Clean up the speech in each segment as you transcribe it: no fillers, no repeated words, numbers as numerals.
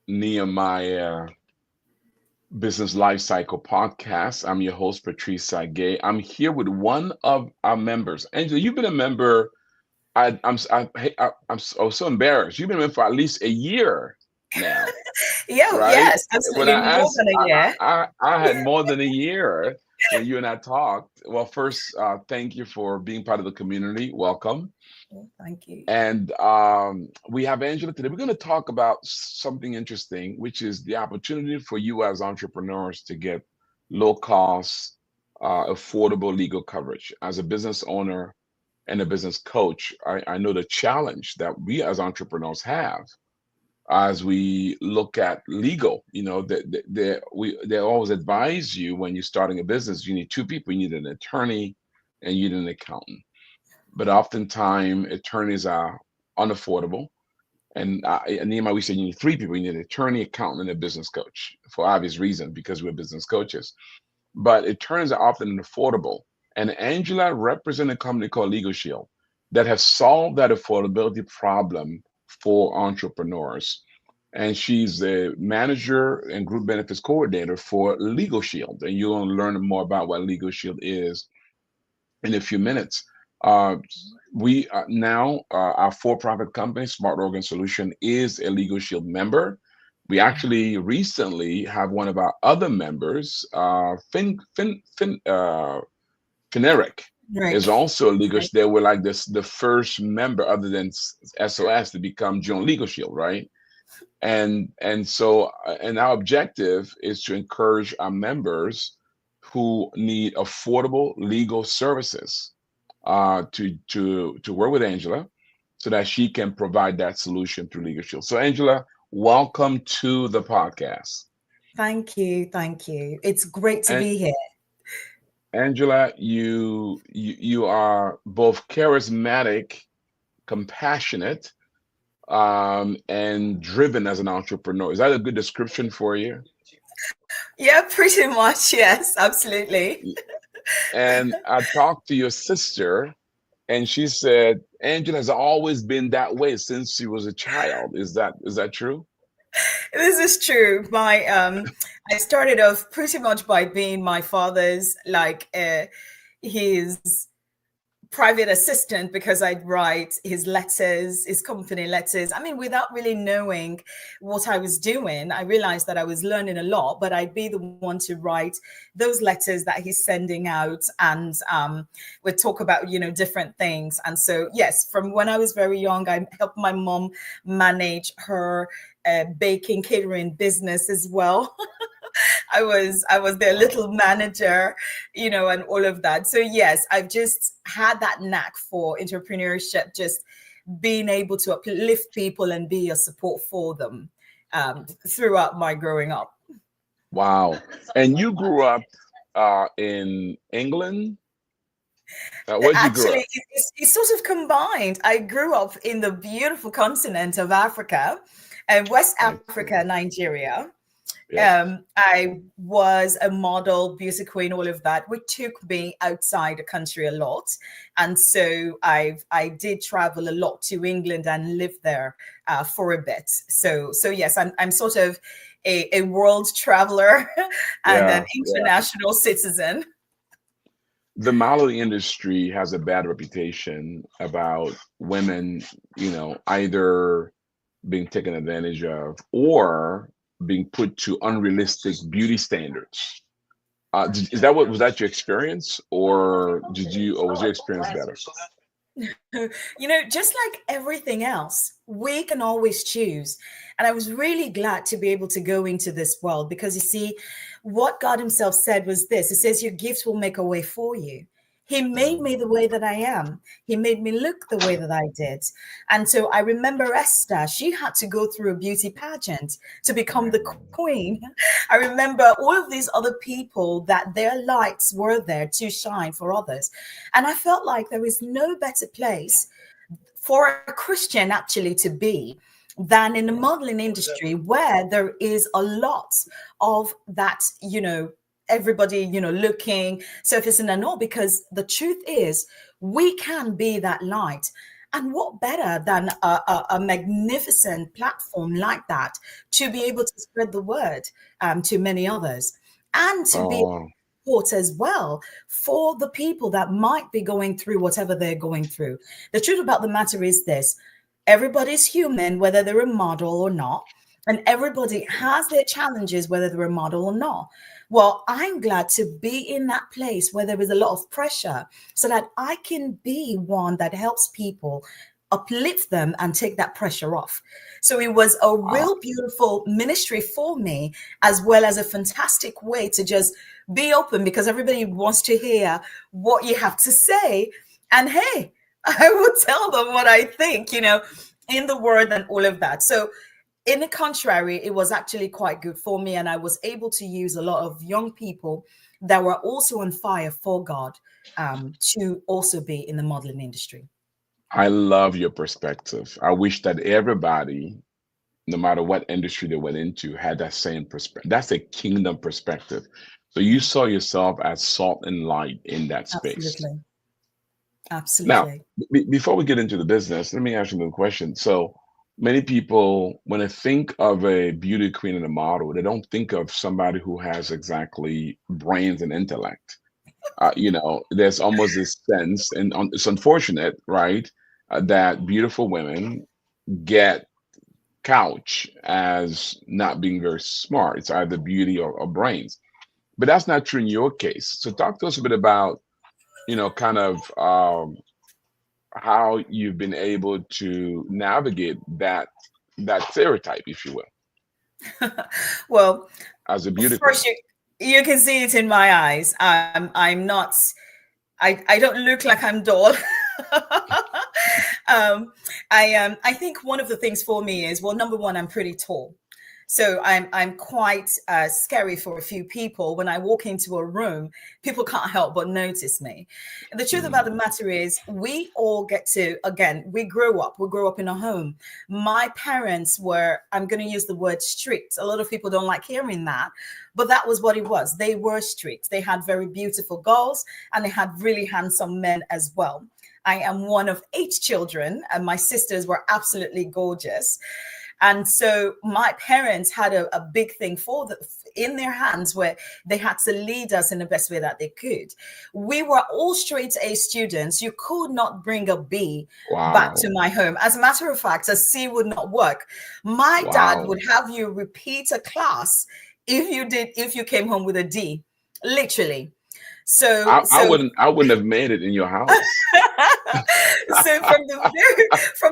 Nehemiah Business Lifecycle Podcast. I'm your host, Patrice Tsague. I'm here with one of our members. Angela, you've been a member. I'm so embarrassed. You've been a member for at least a year now, Yeah, right? yes, When absolutely. I More asked, than a year. I had more than a year when you and I talked. Well, first, thank you for being part of the community. Welcome. Oh, thank you. And we have Angela today. We're going to talk about something interesting, which is the opportunity for you as entrepreneurs to get low cost, affordable legal coverage. As a business owner and a business coach, I know the challenge that we as entrepreneurs have as we look at legal. They always advise you when you're starting a business, you need two people. You need an attorney and you need an accountant, but oftentimes attorneys are unaffordable. And Nehemiah, we said you need three people. You need an attorney, accountant, and a business coach for obvious reasons because we're business coaches. But attorneys are often unaffordable. And Angela represents a company called LegalShield that has solved that affordability problem for entrepreneurs. And she's the manager and group benefits coordinator for LegalShield. And you're going to learn more about what LegalShield is in a few minutes. Uh, we now, our for-profit company, Smart Organ Solution, is a Legal Shield member. We actually recently have one of our other members, Fineric, is Rick. also a legal. Right. They were like this, the first member other than SOS to become joint legal shield, right? And our objective is to encourage our members who need affordable legal services to work with Angela so that she can provide that solution through Legal Shield. So Angela, welcome to the podcast. Thank you. Thank you. It's great to And be here. Angela, you are both charismatic, compassionate, and driven as an entrepreneur. Is that a good description for you? Yeah, pretty much. Yes, absolutely. And I talked to your sister, and she said Angela has always been that way since she was a child. Is that true? This is true. I started off pretty much by being my father's, his private assistant, because I'd write his letters, his company letters. I mean, without really knowing what I was doing, I realized that I was learning a lot, but I'd be the one to write those letters that he's sending out, and we'd talk about, different things. And so, yes, from when I was very young, I helped my mom manage her baking catering business as well. I was their little manager, and all of that. So yes, I've just had that knack for entrepreneurship, just being able to uplift people and be a support for them throughout my growing up. Wow. And you grew up in England? Where'd you grow Actually, up? it's sort of combined. I grew up in the beautiful continent of Africa, West I Africa, see. Nigeria. Yep. I was a model, beauty queen, all of that, which took me outside the country a lot. And so I did travel a lot to England and lived there for a bit. So yes, I'm sort of a world traveler and an Yeah. Yeah. international citizen. The modeling industry has a bad reputation about women, either being taken advantage of or being put to unrealistic beauty standards. Is that what was that your experience, or was your experience better? Just like everything else, we can always choose. And I was really glad to be able to go into this world because you see, what God Himself said was this. It says, your gifts will make a way for you. He made me the way that I am. He made me look the way that I did. And so I remember Esther, she had to go through a beauty pageant to become the queen. I remember all of these other people that their lights were there to shine for others. And I felt like there is no better place for a Christian actually to be than in the modeling industry where there is a lot of that, everybody, looking, surfacing and all, because the truth is we can be that light. And what better than a magnificent platform like that to be able to spread the word to many others, and to be Oh, support as well for the people that might be going through whatever they're going through. The truth about the matter is this: everybody's human, whether they're a model or not. And everybody has their challenges, whether they're a model or not. Well, I'm glad to be in that place where there is a lot of pressure so that I can be one that helps people, uplift them, and take that pressure off. So it was a wow. real beautiful ministry for me, as well as a fantastic way to just be open, because everybody wants to hear what you have to say. And hey, I will tell them what I think, in the word and all of that. So in the contrary, it was actually quite good for me. And I was able to use a lot of young people that were also on fire for God to also be in the modeling industry. I love your perspective. I wish that everybody, no matter what industry they went into, had that same perspective. That's a kingdom perspective. So you saw yourself as salt and light in that space. Absolutely. Now, Absolutely. before we get into the business, let me ask you a question. So many people, when they think of a beauty queen and a model, they don't think of somebody who has exactly brains and intellect. There's almost this sense, and it's unfortunate, right, that beautiful women get couch as not being very smart. It's either beauty or brains. But that's not true in your case. So talk to us a bit about, kind of how you've been able to navigate that stereotype, if you will, Well, as a beauty first, queen. you can see it in my eyes. I'm not. I don't look like I'm dull. I think one of the things for me is, well, number one, I'm pretty tall. So I'm quite scary for a few people. When I walk into a room, people can't help but notice me. And the truth about the Mm, matter is, we all get to, again, we grew up in a home. My parents were, I'm going to use the word strict. A lot of people don't like hearing that, but that was what it was. They were strict. They had very beautiful girls, and they had really handsome men as well. I am one of 8 children, and my sisters were absolutely gorgeous. And so my parents had a big thing in their hands, where they had to lead us in the best way that they could. We were all straight A students. You could not bring a B back to wow. my home. As a matter of fact, a C would not work. My dad Wow. would have you repeat a class if you came home with a D, literally. So so I wouldn't have made it in your house. so from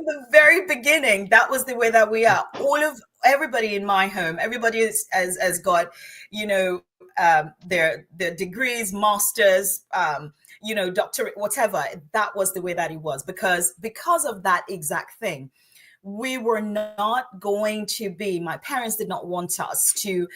the very beginning, that was the way that we are. Everybody in my home, everybody has got, their degrees, masters, doctorate, whatever. That was the way that it was, because of that exact thing. We were not going to be, my parents did not want us to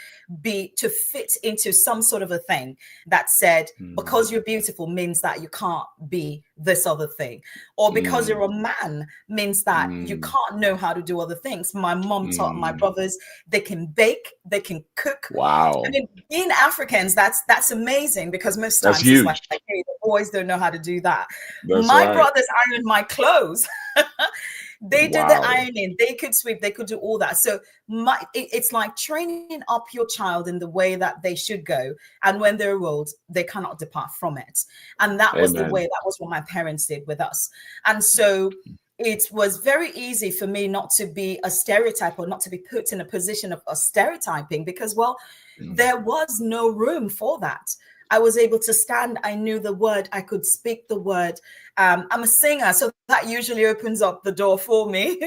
fit into some sort of a thing that said, Mm, because you're beautiful means that you can't be this other thing, or because mm, you're a man means that you mm, can't know how to do other things. My mom taught my mm. brothers they can bake, they can cook. I Wow. mean, being Africans, that's amazing, because most That's times it's like, huge. hey, the boys don't know how to do that. That's My right. brothers ironed my clothes. They did the Wow. ironing, they could sweep, they could do all that. So it's like training up your child in the way that they should go, and when they're old, they cannot depart from it. And Amen. that was what my parents did with us. And so it was very easy for me not to be a stereotype, or not to be put in a position of a stereotyping, because, well, Mm, there was no room for that. I was able to stand. I knew the word. I could speak the word. I'm a singer, so that usually opens up the door for me.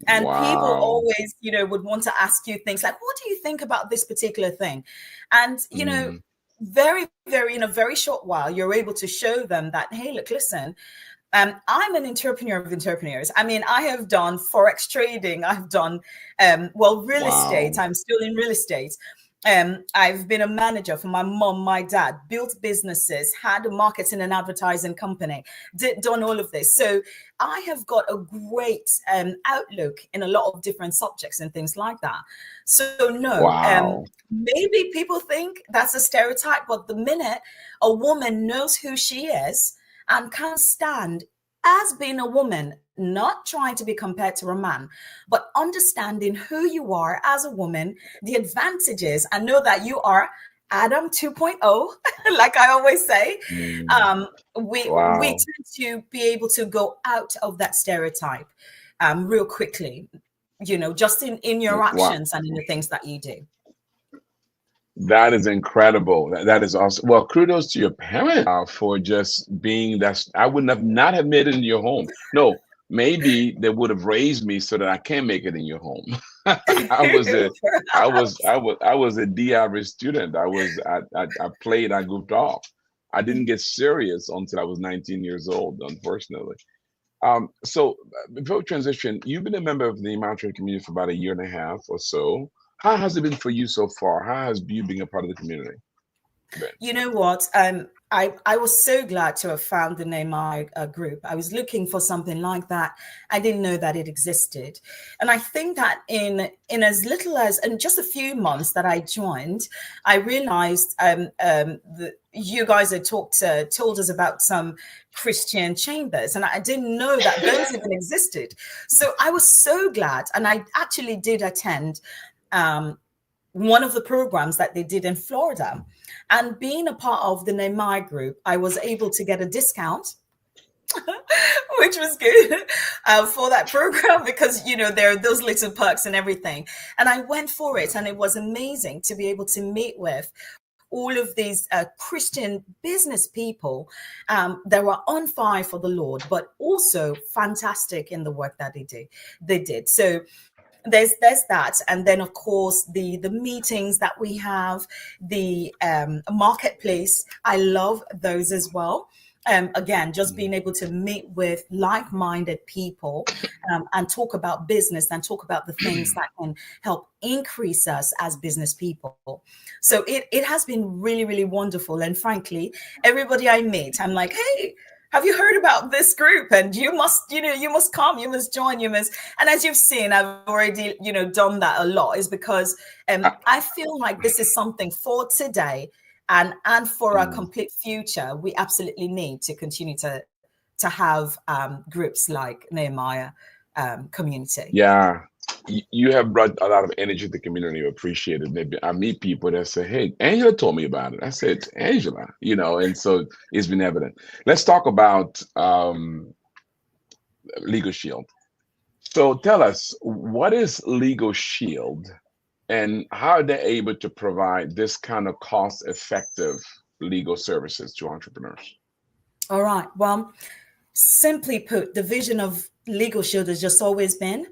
And people wow. always, would want to ask you things like, "What do you think about this particular thing?" And Mm, very, very, in a very short while, you're able to show them that, hey, look, listen. I'm an entrepreneur of entrepreneurs. I mean, I have done forex trading. I've done, real estate. wow. I'm still in real estate. I've been a manager for my mom, my dad, built businesses, had a marketing and advertising company, done all of this. So I have got a great outlook in a lot of different subjects and things like that. So no, Wow. maybe people think that's a stereotype, but the minute a woman knows who she is and can stand as being a woman, not trying to be compared to a man, but understanding who you are as a woman, the advantages, and know that you are Adam 2.0, like I always say. Mm. We Wow. tend to be able to go out of that stereotype real quickly, just in your Wow. actions and in the things that you do. That is incredible. That is awesome. Well, kudos to your parents for just being that. I wouldn't have not have made it in your home. No, maybe they would have raised me so that I can make it in your home. I was a, Perhaps. I was a D average student. I played, I goofed off. I didn't get serious until I was 19 years old, unfortunately. So before we transition, you've been a member of the Mountain community for about a year and a half or so. How has it been for you so far? How has you being a part of the community been? You know what? I was so glad to have found the Nehemiah group. I was looking for something like that. I didn't know that it existed, and I think that in as little as in just a few months that I joined, I realized you guys had told us about some Christian chambers, and I didn't know that those even existed. So I was so glad, and I actually did attend one of the programs that they did in Florida. And being a part of the Nehemiah group, I was able to get a discount, which was good for that program because, there are those little perks and everything. And I went for it, and it was amazing to be able to meet with all of these Christian business people that were on fire for the Lord, but also fantastic in the work that they did. So there's that, and then of course the meetings that we have, the marketplace, I love those as well. Again, just being able to meet with like-minded people and talk about business and talk about the things that can help increase us as business people. So it has been really, really wonderful. And frankly, everybody I meet, I'm like, hey, have you heard about this group? And you must come, you must join, and as you've seen, I've already, done that a lot, is because I feel like this is something for today and for our complete future. We absolutely need to continue to have groups like Nehemiah community. Yeah, you have brought a lot of energy to the community. I appreciate it. Maybe I meet people that say, "Hey, Angela told me about it." I said, "Angela," and so it's been evident. Let's talk about LegalShield. So tell us, what is LegalShield, and how are they able to provide this kind of cost-effective legal services to entrepreneurs? All right. Well, simply put, the vision of LegalShield has just always been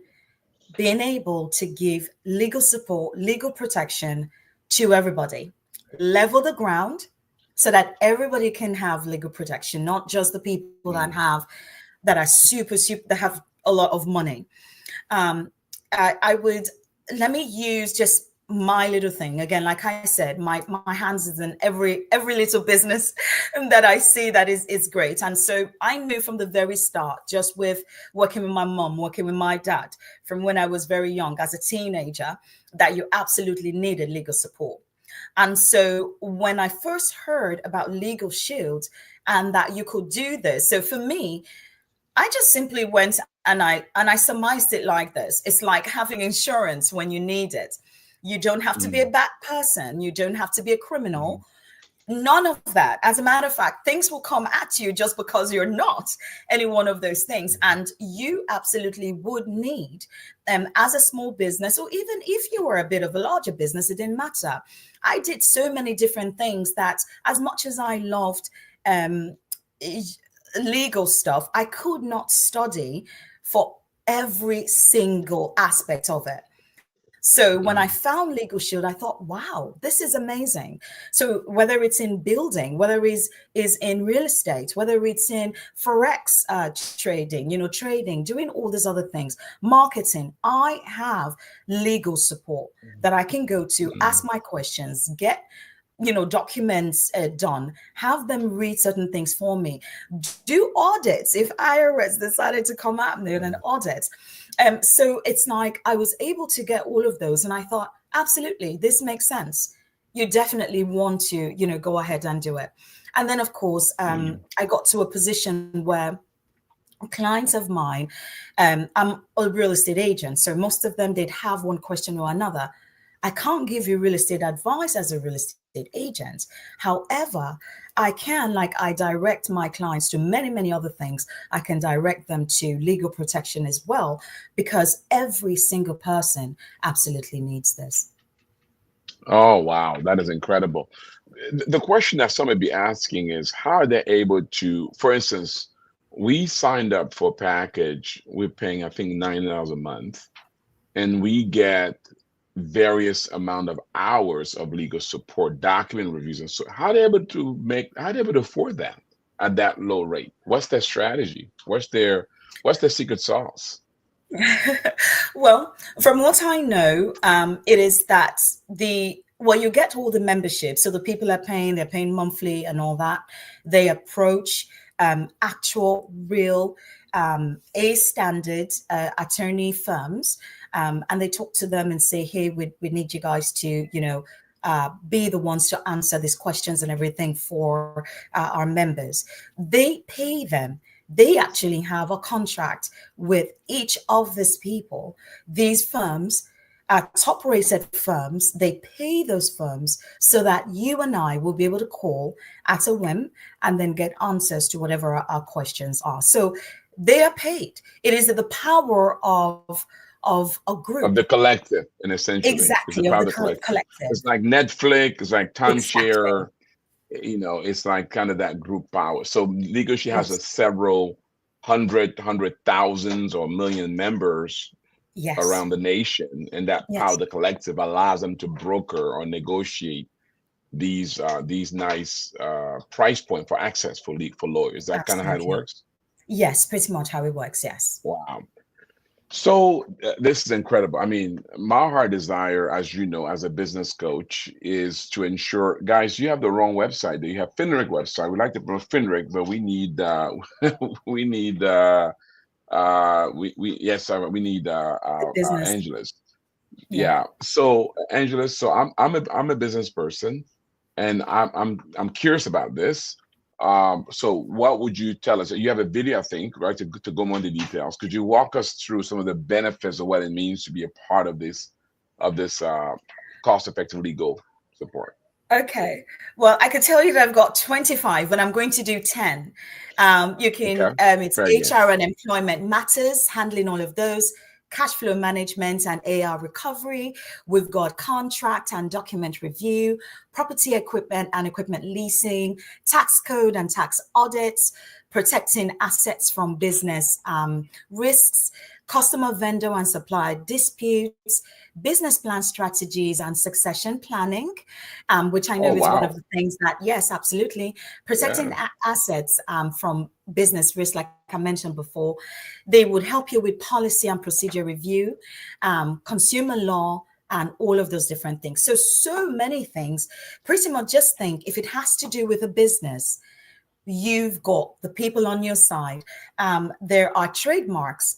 being able to give legal support, legal protection to everybody, level the ground so that everybody can have legal protection, not just the people that are super, that have a lot of money. I would, let me use just my little thing again. Like I said, my hands is in every little business that I see that is great. And so I knew from the very start, just with working with my mom, working with my dad from when I was very young as a teenager, that you absolutely needed legal support. And so when I first heard about LegalShield and that you could do this, so for me, I just simply went and I surmised it like this. It's like having insurance when you need it. You don't have to be a bad person. You don't have to be a criminal. None of that. As a matter of fact, things will come at you just because you're not any one of those things. And you absolutely would need, as a small business, or even if you were a bit of a larger business, it didn't matter. I did so many different things that, as much as I loved legal stuff, I could not study for every single aspect of it. So when I found LegalShield, I thought, wow, this is amazing. So whether it's in building, whether it's in real estate, whether it's in Forex trading, trading, doing all these other things, marketing, I have legal support that I can go to, ask my questions, get documents done, have them read certain things for me, do audits if IRS decided to come at me with an audit. So it's like I was able to get all of those, and I thought, absolutely, this makes sense. You definitely want to, go ahead and do it. And then, of course, I got to a position where clients of mine, I'm a real estate agent, so most of them, they'd have one question or another. I can't give you real estate advice as a real estate agent. However, I can, like, I direct my clients to many, many other things. I can direct them to legal protection as well, because every single person absolutely needs this. Oh, wow. That is incredible. The question that some may be asking is how are they able to, for instance, we signed up for a package, we're paying, I think, $90 a month, and we get various amount of hours of legal support, document reviews, and so how are they able to how are they able to afford that at that low rate? What's their strategy? What's their secret sauce? Well, from what I know, it is that you get all the membership. So the people are paying, they're paying monthly and all that. They approach actual, real, A standard attorney firms, and they talk to them and say, hey, we need you guys to, be the ones to answer these questions and everything for our members. They pay them. They actually have a contract with each of these people. These firms are top rated firms. They pay those firms so that you and I will be able to call at a whim and then get answers to whatever our questions are. So they are paid. It is the power of a Of group. the collective, and essentially, it's the Exactly, of power the of the collective. collective. It's like Netflix, it's like Exactly. timeshare, it's like kind of that group power. So legal, she has a Yes. several hundred thousands or million members Yes. around the nation, and that power of Yes. the collective allows them to broker or negotiate these nice price point for access for lawyers. Is that kind of how it Absolutely. works? Yes, pretty much how it works. Yes. Wow. So this is incredible. I mean, my heart desire, as you know, as a business coach, is to ensure, guys, you have the wrong website. You have Finric website. We like to promote Finric, but we need we need we yes, we need The business. Angela's. Yeah. Yeah. So Angela, so I'm a business person, and I'm curious about this. So what would you tell us? You have a video, I think, right, to go more into details. Could you walk us through some of the benefits of what it means to be a part of this cost-effective legal support? Okay. Well, I could tell you that I've got 25, but I'm going to do 10. You Okay. can, it's Very good. HR and employment matters, handling all of those, cash flow management and AR recovery. We've got contract and document review, property equipment and equipment leasing, tax code and tax audits, protecting assets from business risks, customer, vendor, and supplier disputes, business plan strategies, and succession planning, which I Oh, know is one of wow. the things that, yes, absolutely, protecting Yeah. assets from business risk, like I mentioned before. They would help you with policy and procedure review, consumer law, and all of those different things. So many things. Pretty much just think if it has to do with a business, you've got the people on your side. There are trademarks.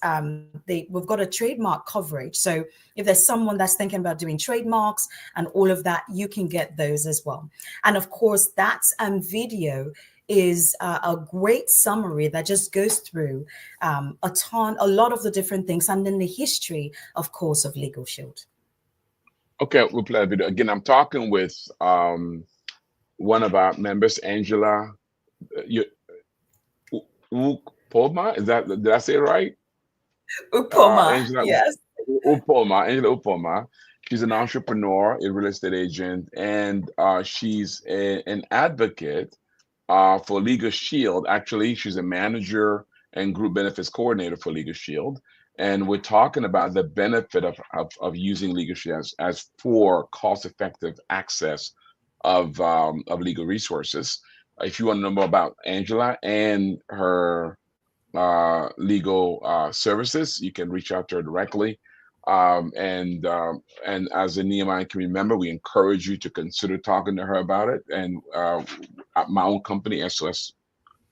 We've got a trademark coverage. So if there's someone that's thinking about doing trademarks and all of that, you can get those as well. And of course, that video is a great summary that just goes through a lot of the different things, and then the history, of course, of LegalShield. Okay, we'll play a video. Again, I'm talking with one of our members, Angela Ukpoma. Is that, did I say it right? Ukpoma, Angela yes. Angela Ukpoma. She's an entrepreneur, a real estate agent, and she's an advocate for LegalShield. Actually, she's a manager and group benefits coordinator for LegalShield. And we're talking about the benefit of using LegalShield as for cost-effective access of legal resources. If you want to know more about Angela and her legal services, you can reach out to her directly. And as a Nehemiah community member, we encourage you to consider talking to her about it. And my own company, SOS,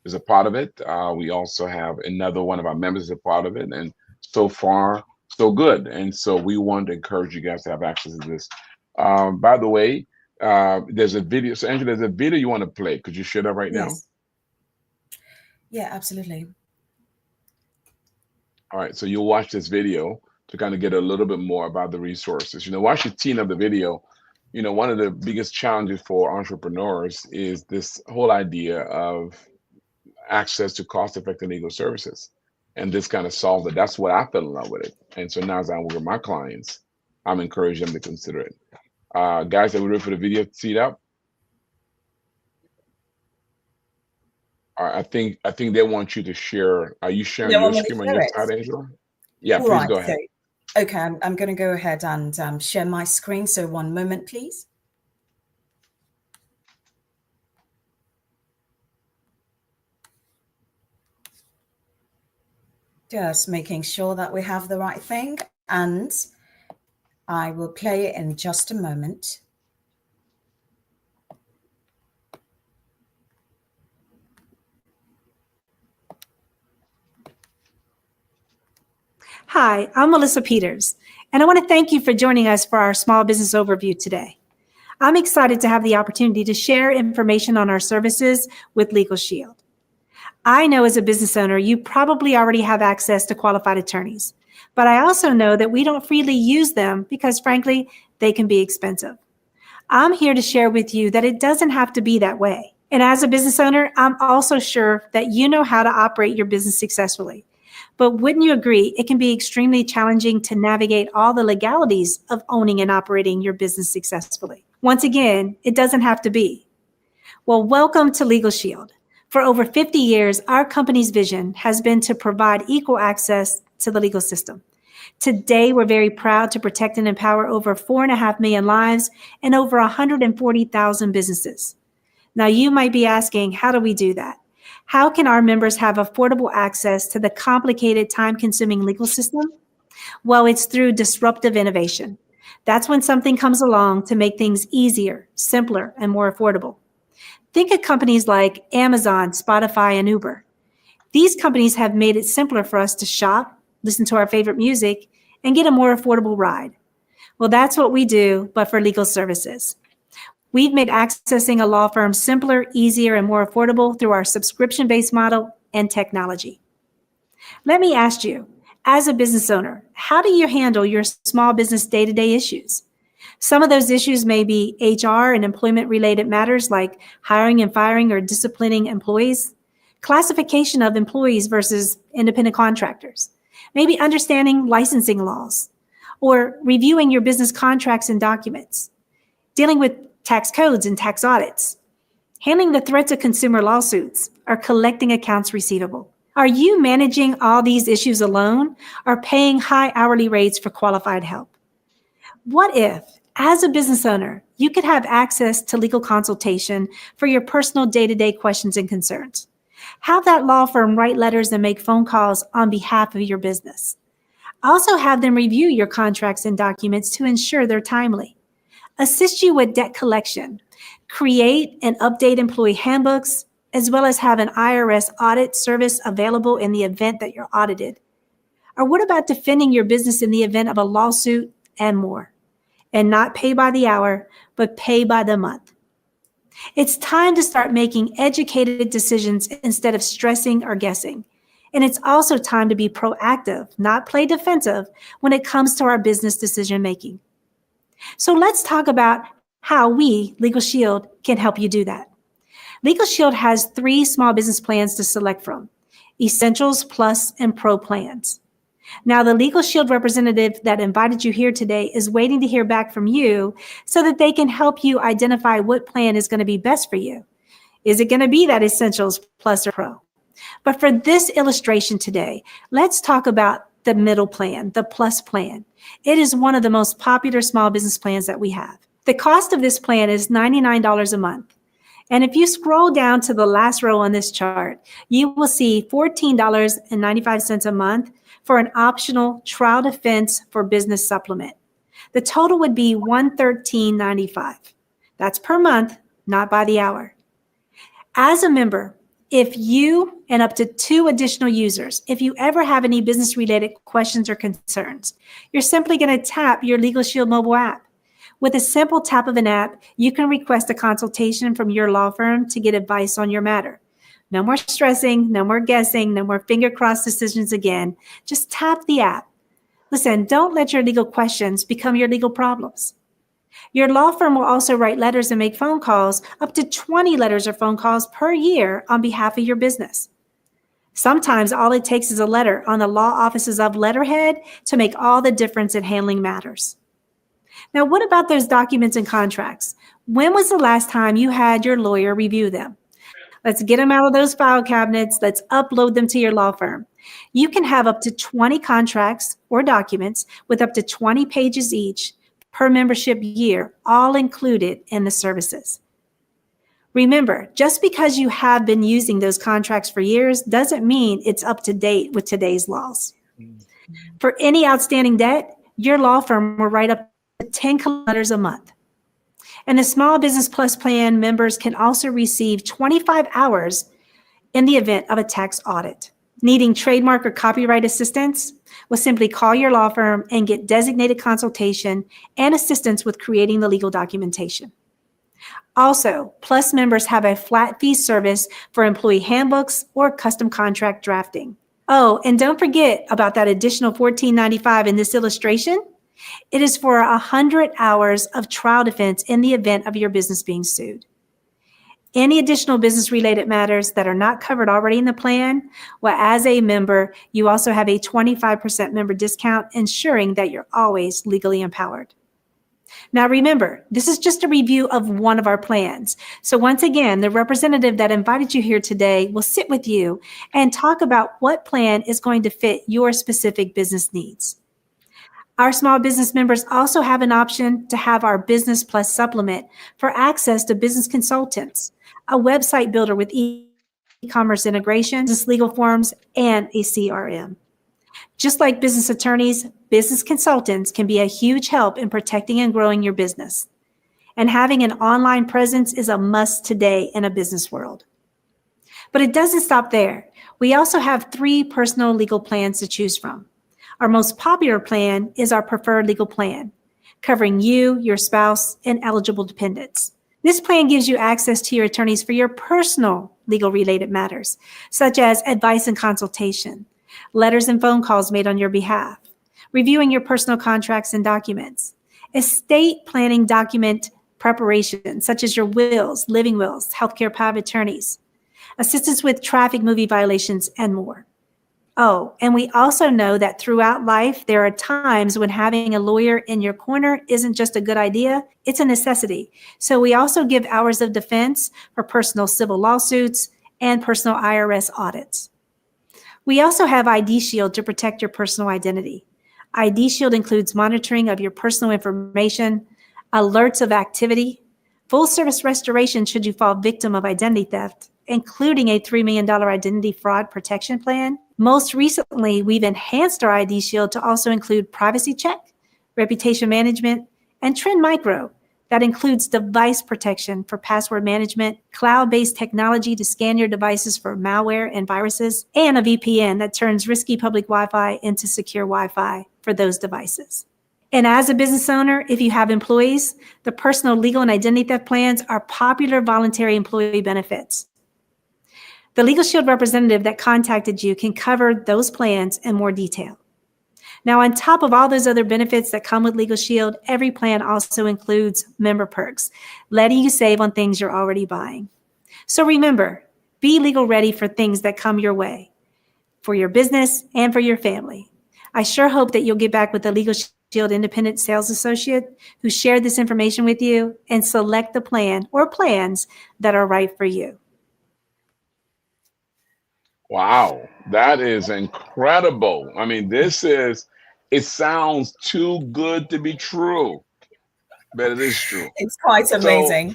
is a part of it. We also have another one of our members is a part of it, and so far, so good. And so we want to encourage you guys to have access to this. By the way, there's a video. So Angela, there's a video you want to play. Could you share that right now? Yes. Yeah, absolutely. All right, so you'll watch this video to kind of get a little bit more about the resources. While you're teeing up the video, one of the biggest challenges for entrepreneurs is this whole idea of access to cost-effective legal services. And this kind of solves it. That's what I fell in love with it. And so now as I work with my clients, I'm encouraging them to consider it. Guys, are we ready for the video to tee it up? All right, I think they want you to share. Are you sharing your screen on your side, Angela? Yeah, please right, go ahead. So, okay, I'm going to go ahead and share my screen. So one moment, please. Just making sure that we have the right thing, and I will play it in just a moment. Hi, I'm Melissa Peters, and I want to thank you for joining us for our small business overview today. I'm excited to have the opportunity to share information on our services with LegalShield. I know as a business owner, you probably already have access to qualified attorneys, but I also know that we don't freely use them because, frankly, they can be expensive. I'm here to share with you that it doesn't have to be that way. And as a business owner, I'm also sure that you know how to operate your business successfully. But wouldn't you agree, it can be extremely challenging to navigate all the legalities of owning and operating your business successfully? Once again, it doesn't have to be. Well, welcome to LegalShield. For over 50 years, our company's vision has been to provide equal access to the legal system. Today, we're very proud to protect and empower over 4.5 million lives and over 140,000 businesses. Now, you might be asking, how do we do that? How can our members have affordable access to the complicated, time-consuming legal system? Well, it's through disruptive innovation. That's when something comes along to make things easier, simpler, and more affordable. Think of companies like Amazon, Spotify, and Uber. These companies have made it simpler for us to shop, listen to our favorite music, and get a more affordable ride. Well, that's what we do, but for legal services. We've made accessing a law firm simpler, easier, and more affordable through our subscription-based model and technology. Let me ask you, as a business owner, how do you handle your small business day-to-day issues? Some of those issues may be HR and employment-related matters like hiring and firing or disciplining employees, classification of employees versus independent contractors, maybe understanding licensing laws, or reviewing your business contracts and documents, dealing with tax codes and tax audits, handling the threats of consumer lawsuits, or collecting accounts receivable. Are you managing all these issues alone or paying high hourly rates for qualified help? What if, as a business owner, you could have access to legal consultation for your personal day-to-day questions and concerns? Have that law firm write letters and make phone calls on behalf of your business. Also have them review your contracts and documents to ensure they're timely. Assist you with debt collection, create and update employee handbooks, as well as have an IRS audit service available in the event that you're audited. Or what about defending your business in the event of a lawsuit and more? And not pay by the hour, but pay by the month. It's time to start making educated decisions instead of stressing or guessing. And it's also time to be proactive, not play defensive when it comes to our business decision making. So let's talk about how we, LegalShield, can help you do that. LegalShield has 3 small business plans to select from: Essentials, Plus, and Pro plans. Now, the LegalShield representative that invited you here today is waiting to hear back from you so that they can help you identify what plan is going to be best for you. Is it going to be that Essentials, Plus, or Pro? But for this illustration today, let's talk about the middle plan, the Plus plan. It is one of the most popular small business plans that we have. The cost of this plan is $99 a month. And if you scroll down to the last row on this chart, you will see $14.95 a month for an optional trial defense for business supplement. The total would be $113.95. That's per month, not by the hour. As a member, if you and up to 2 additional users, if you ever have any business-related questions or concerns, you're simply going to tap your LegalShield mobile app. With a simple tap of an app, you can request a consultation from your law firm to get advice on your matter. No more stressing, no more guessing, no more finger crossed decisions again. Just tap the app. Listen, don't let your legal questions become your legal problems. Your law firm will also write letters and make phone calls, up to 20 letters or phone calls per year on behalf of your business. Sometimes all it takes is a letter on the law offices of letterhead to make all the difference in handling matters. Now, what about those documents and contracts? When was the last time you had your lawyer review them? Let's get them out of those file cabinets. Let's upload them to your law firm. You can have up to 20 contracts or documents with up to 20 pages each per membership year, all included in the services. Remember, just because you have been using those contracts for years doesn't mean it's up to date with today's laws. For any outstanding debt, your law firm will write up to 10 letters a month. And the Small Business Plus plan members can also receive 25 hours in the event of a tax audit. Needing trademark or copyright assistance? Well, simply call your law firm and get designated consultation and assistance with creating the legal documentation. Also, Plus members have a flat fee service for employee handbooks or custom contract drafting. Oh, and don't forget about that additional $14.95 in this illustration. It is for 100 hours of trial defense in the event of your business being sued. Any additional business-related matters that are not covered already in the plan, well, as a member, you also have a 25% member discount, ensuring that you're always legally empowered. Now, remember, this is just a review of one of our plans. So once again, the representative that invited you here today will sit with you and talk about what plan is going to fit your specific business needs. Our small business members also have an option to have our Business Plus supplement for access to business consultants, a website builder with e-commerce integration, business legal forms, and a CRM. Just like business attorneys, business consultants can be a huge help in protecting and growing your business. And having an online presence is a must today in a business world. But it doesn't stop there. We also have 3 personal legal plans to choose from. Our most popular plan is our preferred legal plan, covering you, your spouse, and eligible dependents. This plan gives you access to your attorneys for your personal legal related matters, such as advice and consultation, letters and phone calls made on your behalf, reviewing your personal contracts and documents, estate planning document preparation, such as your wills, living wills, healthcare power of attorneys, assistance with traffic movie violations, and more. Oh, and we also know that throughout life, there are times when having a lawyer in your corner isn't just a good idea, it's a necessity. So we also give hours of defense for personal civil lawsuits and personal IRS audits. We also have ID Shield to protect your personal identity. ID Shield includes monitoring of your personal information, alerts of activity, full service restoration should you fall victim of identity theft, including a $3 million identity fraud protection plan. Most recently, we've enhanced our ID Shield to also include privacy check, reputation management, and Trend Micro. That includes device protection for password management, cloud-based technology to scan your devices for malware and viruses, and a VPN that turns risky public Wi-Fi into secure Wi-Fi for those devices. And as a business owner, if you have employees, the personal legal and identity theft plans are popular voluntary employee benefits. The LegalShield representative that contacted you can cover those plans in more detail. Now, on top of all those other benefits that come with LegalShield, every plan also includes member perks, letting you save on things you're already buying. So remember, be legal ready for things that come your way, for your business and for your family. I sure hope that you'll get back with the LegalShield independent sales associate who shared this information with you and select the plan or plans that are right for you. Wow, that is incredible. I mean, it sounds too good to be true, but it is true. It's quite amazing.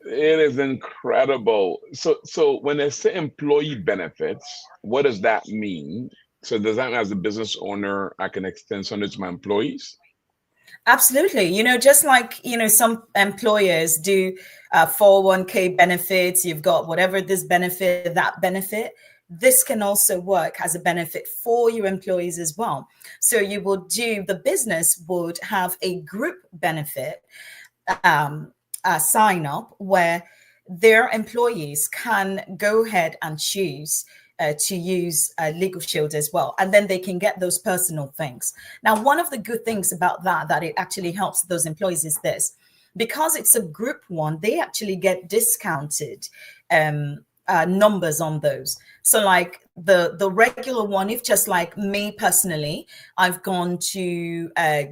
So it is incredible. So when they say employee benefits, what does that mean? So does that mean as a business owner, I can extend something to my employees? Absolutely. Just like, some employers do 401k benefits, you've got whatever this benefit, that benefit. This can also work as a benefit for your employees as well. So the business would have a group benefit sign up where their employees can go ahead and choose to use LegalShield as well. And then they can get those personal things. Now, one of the good things about that it actually helps those employees is this. Because it's a group one, they actually get discounted numbers on those. So like the regular one, if just like me personally, I've gone to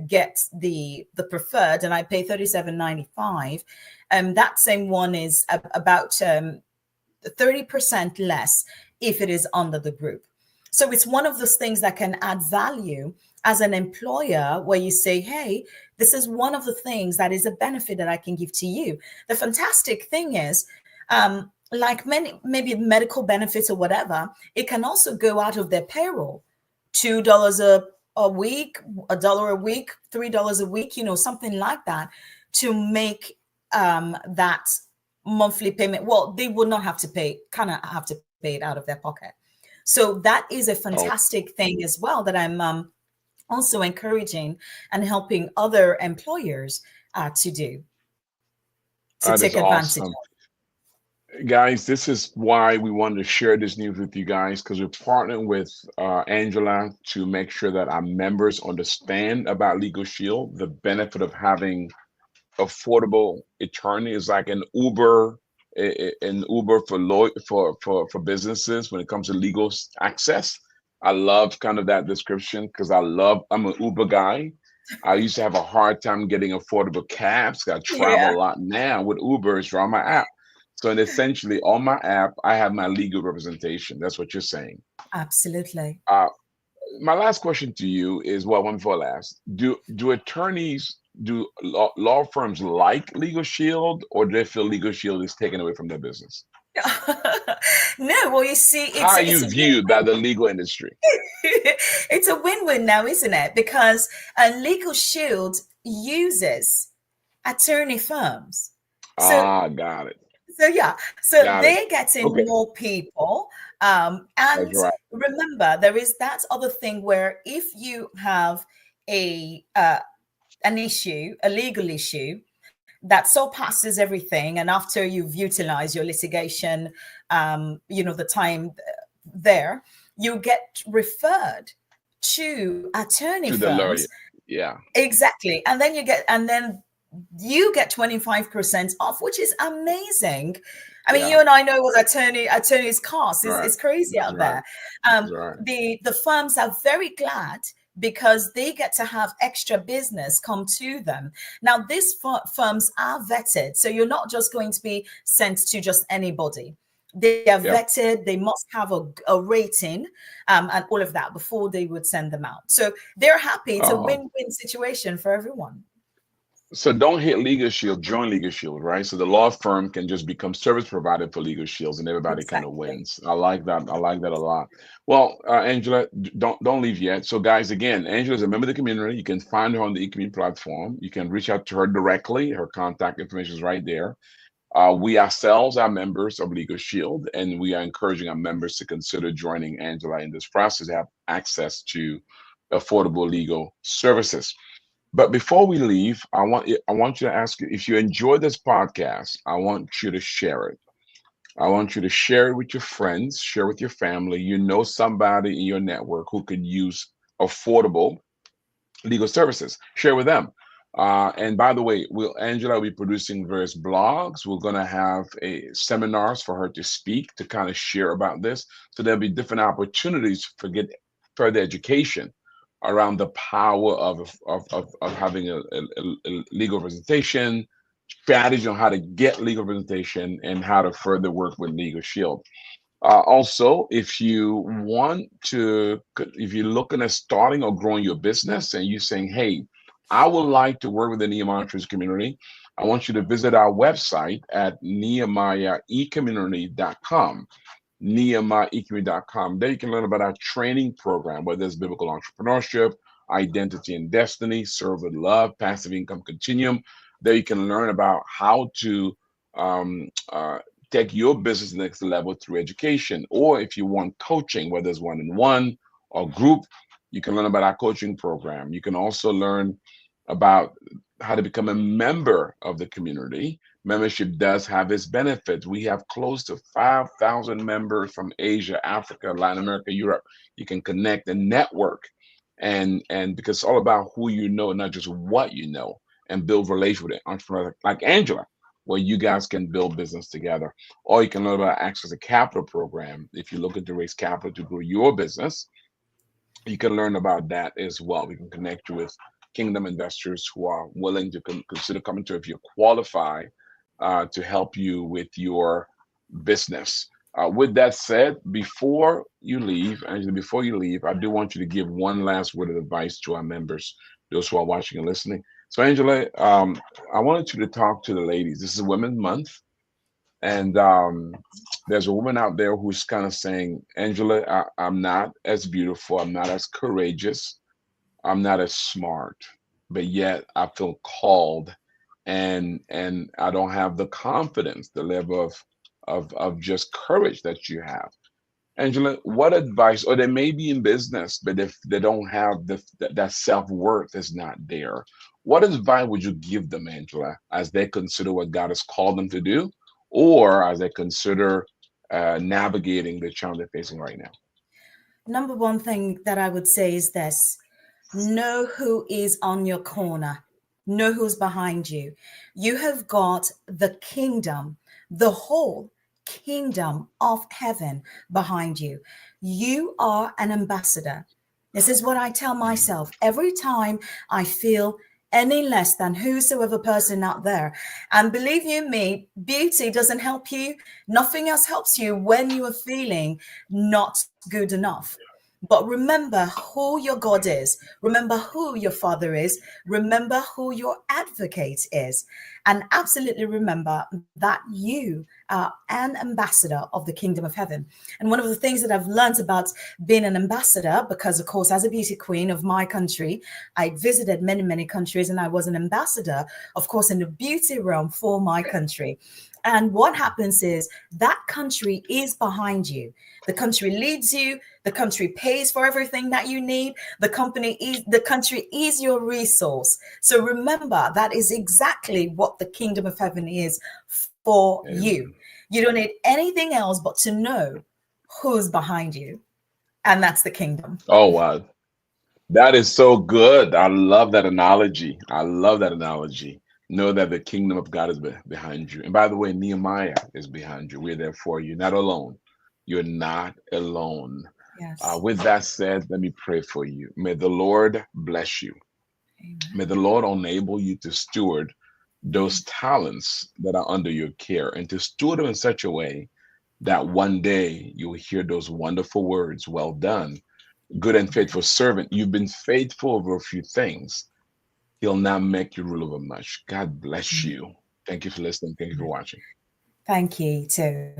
get the preferred and I pay $37.95. That same one is about 30% less if it is under the group. So it's one of those things that can add value as an employer where you say, hey, this is one of the things that is a benefit that I can give to you. The fantastic thing is, like many, maybe medical benefits or whatever, it can also go out of their payroll. $2 a week, $1 a week, $3 a week, something like that, to make that monthly payment. Well, they would not have to pay it out of their pocket. So that is a fantastic thing as well that I'm also encouraging and helping other employers to do, to take advantage of. Guys, this is why we wanted to share this news with you guys, because we're partnering with Angela to make sure that our members understand about LegalShield. The benefit of having affordable attorney is like an Uber for businesses when it comes to legal access. I love kind of that description because I'm an Uber guy. I used to have a hard time getting affordable cabs. I travel a lot now with Uber. It's on my app. So essentially on my app, I have my legal representation. That's what you're saying. Absolutely. My last question to you is, well, one before last, do law firms like LegalShield, or do they feel LegalShield is taken away from their business? No, well, you see, how are you viewed by the legal industry? It's a win-win now, isn't it? Because LegalShield uses attorney firms. Got it. So they're getting more people. And remember, there is that other thing where if you have an issue, a legal issue that surpasses everything, and after you've utilized your litigation, the time there, you get referred to attorney firms. The lawyer. Yeah, exactly. And then you get 25% off, which is amazing. I mean, you and I know what attorneys cost. It's crazy out there. The firms are very glad because they get to have extra business come to them. Now, these firms are vetted. So you're not just going to be sent to just anybody. They are vetted. They must have a rating and all of that before they would send them out. So they're happy. It's a win-win situation for everyone. So don't hit LegalShield, join LegalShield, right? So the law firm can just become service provider for LegalShields, and everybody kind of wins. I like that. I like that a lot. Well, Angela, don't leave yet. So guys, again, Angela is a member of the community. You can find her on the eCommunity platform. You can reach out to her directly. Her contact information is right there. We ourselves are members of LegalShield, and we are encouraging our members to consider joining Angela in this process to have access to affordable legal services. But before we leave, I want you to ask you, if you enjoy this podcast, I want you to share it. I want you to share it with your friends, share with your family. You know somebody in your network who could use affordable legal services. Share with them. And by the way, Angela will be producing various blogs. We're going to have seminars for her to speak, to kind of share about this. So there'll be different opportunities for get further education around the power of having a legal representation, strategy on how to get legal representation, and how to further work with LegalShield. Also, if you're looking at starting or growing your business and you're saying, hey, I would like to work with the Nehemiah community, I want you to visit our website at NehemiahEcommunity.com. NehemiahEcommunity.com. There you can learn about our training program, whether it's biblical entrepreneurship, identity and destiny, serve with love, passive income continuum. There you can learn about how to take your business next level through education, or if you want coaching, whether it's one-on-one or group, you can learn about our coaching program. You can also learn about how to become a member of the community. Membership does have its benefits. We have close to 5,000 members from Asia, Africa, Latin America, Europe. You can connect and network, and because it's all about who you know, not just what you know, and build relations with entrepreneurs like Angela, where you guys can build business together. Or you can learn about Access to Capital program. If you're looking to raise capital to grow your business, you can learn about that as well. We can connect you with Kingdom investors who are willing to consider coming to, if you're qualified, to help you with your business. With that said, before you leave, Angela, I do want you to give one last word of advice to our members, those who are watching and listening. So, Angela, I wanted you to talk to the ladies. This is Women's Month, and there's a woman out there who's kind of saying, Angela, I'm not as beautiful, I'm not as courageous, I'm not as smart, but yet I feel called, and I don't have the confidence, the level of just courage that you have. Angela, what advice, or they may be in business, but if they don't have that self-worth is not there, what advice would you give them, Angela, as they consider what God has called them to do, or as they consider navigating the challenge they're facing right now? Number one thing that I would say is this: know who is on your corner. Know who's behind you. You have got the kingdom, the whole kingdom of heaven behind you. You are an ambassador. This is what I tell myself every time I feel any less than whosoever person out there. And believe you me, beauty doesn't help you. Nothing else helps you when you are feeling not good enough. But remember who your God is. Remember who your Father is. Remember who your advocate is. And absolutely remember that you are an ambassador of the kingdom of heaven. And one of the things that I've learned about being an ambassador, because of course, as a beauty queen of my country, I visited many, many countries, and I was an ambassador, of course, in the beauty realm for my country. And what happens is that country is behind you. The country leads you. The country pays for everything that you need. The country is your resource. So remember, that is exactly what the kingdom of heaven is for you. You don't need anything else but to know who's behind you. And that's the kingdom. Oh, wow. That is so good. I love that analogy. Know that the kingdom of God is behind you. And by the way, Nehemiah is behind you. We're there for you. Not alone. You're not alone. Yes. With that said, let me pray for you. May the Lord bless you. Amen. May the Lord enable you to steward those talents that are under your care, and to steward them in such a way that one day you'll hear those wonderful words, well done, good and faithful servant. You've been faithful over a few things. He'll now make you rule over much. God bless you. Thank you for listening. Thank you for watching. Thank you too.